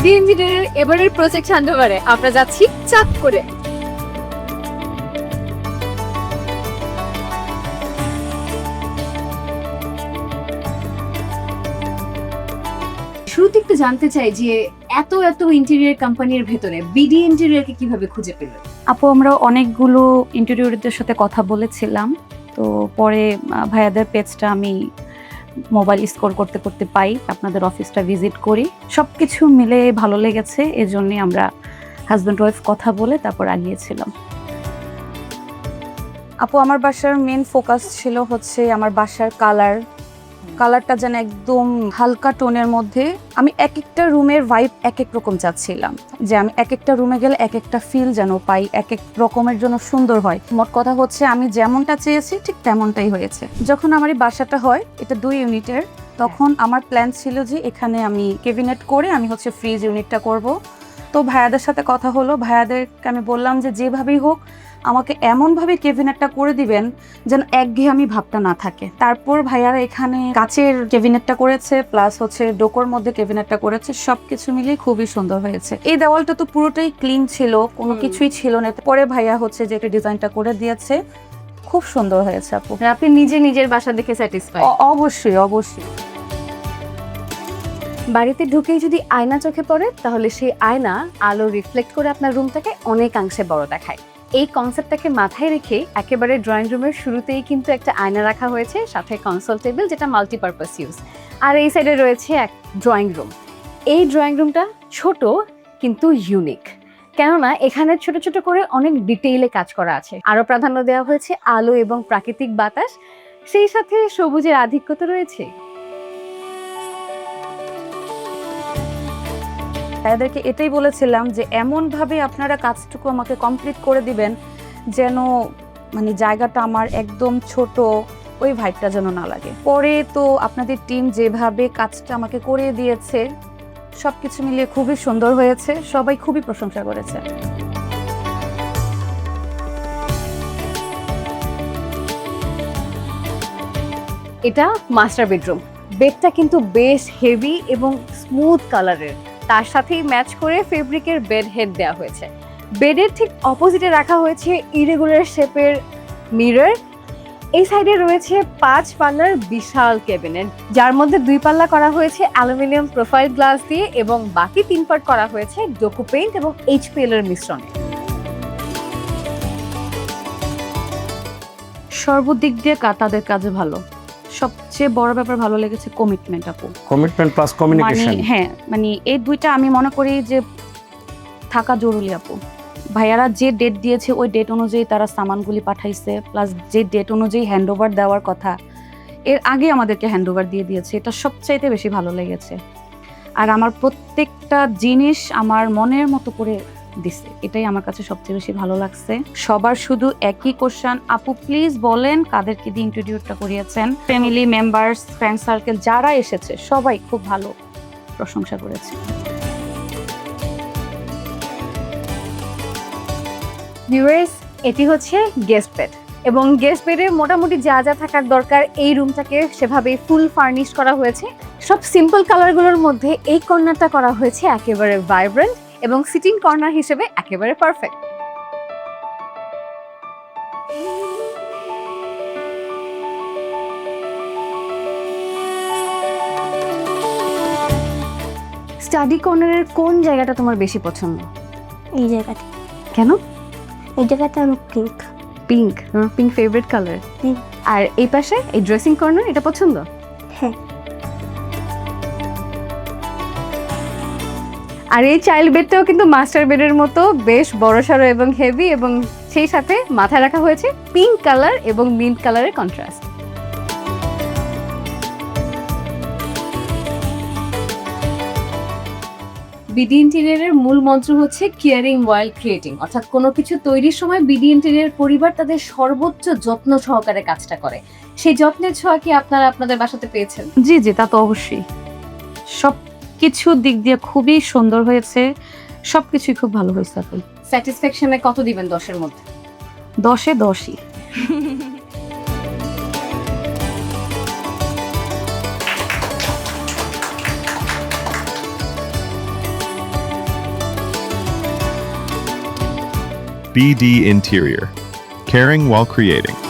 BD ইঞ্জিনিয়ারের এবারের project হ্যান্ডওভারে আমরা যাচ্ছি চাক করে। শুরুতে একটু জানতে চাই যে এত এত ইন্টেরিয়র কোম্পানির ভেতরে বিডি ইন্টেরিয়রকে কিভাবে খুঁজে পেল? আপু, আমরা অনেকগুলো ইন্টেরিয়রদের সাথে কথা বলেছিলাম, তো পরে ভাইয়াদের পেজটা আমি মোবাইল স্ক্রল করতে করতে পাই, আপনাদের অফিসটা ভিজিট করি, সবকিছু মিলে ভালো লেগেছে, এজন্যই আমরা হাজব্যান্ড ওয়াইফ কথা বলে তারপর আগিয়েছিলাম। আপু, আমার বাসার মেন ফোকাস ছিল হচ্ছে আমার বাসার কালারটা যেন একদম হালকা টোনের মধ্যে। আমি এক একটা রুমের ভাইব এক এক রকম চাচ্ছিলাম, যে আমি এক একটা রুমে গেলে এক একটা ফিল যেন পাই, এক এক রকমের জন্য সুন্দর হয়। মোট কথা হচ্ছে আমি যেমনটা চেয়েছি ঠিক তেমনটাই হয়েছে। যখন আমার এই বাসাটা হয়, এটা 2 ইউনিটের, তখন আমার প্ল্যান ছিল যে এখানে আমি ক্যাবিনেট করে আমি হচ্ছে ফ্রিজ ইউনিটটা করব। তো ভাইয়াদের সাথে কথা হলো, ভাইয়াদেরকে আমি বললাম যে যেভাবেই হোক আমাকে এমনভাবে ক্যাবিনেটটা করে দিবেন যেন একঘেয়েমি ভাবটা না থাকে। তারপর ভাইয়ারা এখানে কাচের ক্যাবিনেটটা করেছে, প্লাস হচ্ছে ডোকোর মধ্যে ক্যাবিনেটটা করেছে, সবকিছু মিলিয়ে খুবই সুন্দর হয়েছে। এই দেওয়ালটা তো পুরোটাই ক্লিন ছিল, কোনো কিছুই ছিল না, পরে ভাইয়া হচ্ছে যে ডিজাইনটা করে দিয়েছে, খুব সুন্দর হয়েছে আপু। আপনি নিজের বাসা দেখে স্যাটিসফাই? অবশ্যই অবশ্যই। বাড়িতে ঢুকেই যদি আয়না চোখে পড়ে তাহলে সেই আয়না আলো রিফ্লেক্ট করে আপনার রুমটাকে অনেকাংশে বড় দেখায়। এই কনসেপ্টটাকে মাথায় রেখে একেবারে ড্রয়িং রুমের শুরুতেই কিন্তু একটা আয়না রাখা হয়েছে, সাথে কনসোল টেবিল যেটা মাল্টিপারপাস ইউজ, আর এই সাইডে রয়েছে এক ড্রয়িং রুম। এই ড্রয়িং রুমটা ছোট কিন্তু ইউনিক, কেননা এখানে ছোট ছোট করে অনেক ডিটেইলে কাজ করা আছে। আরও প্রাধান্য দেওয়া হয়েছে আলো এবং প্রাকৃতিক বাতাস, সেই সাথে সবুজের আধিক্য তো রয়েছে। তাদেরকে এটাই বলেছিলাম যে এমনভাবে আপনারা কাজটুকু আমাকে কমপ্লিট করে দিবেন যেন মানে জায়গাটা আমার একদম ছোট, ওই ভাইবটা যেন না লাগে। পরে তো আপনাদের টিম যেভাবে কাজটা আমাকে করে দিয়েছে, সবকিছু মিলিয়ে খুবই সুন্দর হয়েছে, সবাই খুবই প্রশংসা করেছে। এটা মাস্টার বেডরুম। বেডটা কিন্তু বেশ হেভি এবং স্মুথ কালারের, তার সাথেই ম্যাচ করে ফেব্রিকের বেড হেড দেওয়া হয়েছে। বেডের ঠিক অপোজিটে রাখা হয়েছে ইরেগুলার শেপের মিরর। এই সাইডে রয়েছে 5 পাল্লার বিশাল ক্যাবিনেট, যার মধ্যে 2 পাল্লা করা হয়েছে অ্যালুমিনিয়াম প্রোফাইল গ্লাস দিয়ে এবং বাকি 3 পার্ট করা হয়েছে ডোকো পেইন্ট এবং এইচপিএল এর মিশ্রণে। সর্বদিক দিয়ে তাদের কাজে ভালো। সবচেয়ে বড় ব্যাপার ভালো লেগেছে কমিটমেন্ট আপু। Commitment plus communication. হ্যাঁ, মানে এই দুইটা আমি মনে করি যে থাকা জরুরি আপু। ভাইয়ারা যে ডেট দিয়েছে ওই ডেট অনুযায়ী তারা সামানগুলি পাঠাইছে, প্লাস যে ডেট অনুযায়ী হ্যান্ডওভার দেওয়ার কথা এর আগে আমাদেরকে হ্যান্ডওভার দিয়ে দিয়েছে, এটা সবচাইতে বেশি ভালো লেগেছে। আর আমার প্রত্যেকটা জিনিস আমার মনের মতো করে দিছে, এটাই আমার কাছে সবচেয়ে বেশি ভালো লাগছে। সবার শুধু একই কোশ্চেন, আপু প্লিজ বলেন কাদেরকে দিয়ে ইন্ট্রোডিউসটা করিয়েছেন। ফ্যামিলি মেম্বার্স, ফ্রেন্ড সার্কেল যারা এসেছে সবাই খুব ভালো প্রশংসা করেছে। ভিউয়ার্স, এটি হচ্ছে গেস্ট বেড, এবং গেস্ট বেডে মোটামুটি যা যা থাকার দরকার এই রুমটাকে সেভাবেই ফুল ফার্নিশ করা হয়েছে। সব সিম্পল কালারগুলোর মধ্যে এই কর্নারটা করা হয়েছে একেবারে ভাইব্রেন্ট এবং সিটিং কর্নার হিসেবে একেবারে পারফেক্ট। স্টাডি কর্নারের কোন জায়গাটা তোমার বেশি পছন্দ? এই জায়গাটা। কেন? এই জায়গাটা আমি pink. Pink? Pink favourite colour. আর এই পাশে এই ড্রেসিং কর্নার, এটা পছন্দ? হ্যাঁ। আর এই চাইল্ড বেডটাও কিন্তু মাস্টার বেডের মতো বেশ বড়সড় এবং হেভি, এবং সেই সাথে মাথায় রাখা হয়েছে পিঙ্ক কালার এবং মিন্ট কালারের কন্ট্রাস্ট। বিডি ইন্টেরিয়রের মূল মন্ত্র হচ্ছে কেয়ারিং ওয়াইল ক্রিয়েটিং, অর্থাৎ কোনো কিছু তৈরির সময় বিডি ইন্টেরিয়র পরিবার তাদের সর্বোচ্চ যত্ন সহকারে কাজটা করে। সেই যত্নের ছোঁয়া কি আপনারা আপনাদের বাসাতে পেয়েছেন? জি জি, তা তো অবশ্যই। সব কিছু দিক দিয়ে খুবই সুন্দর হয়েছে, সবকিছুই খুব ভালো হয়েছে আপু। স্যাটিসফ্যাকশনে কত দিবেন 10-এর মধ্যে? 10-এ 10ই। BD Interior. Caring while creating.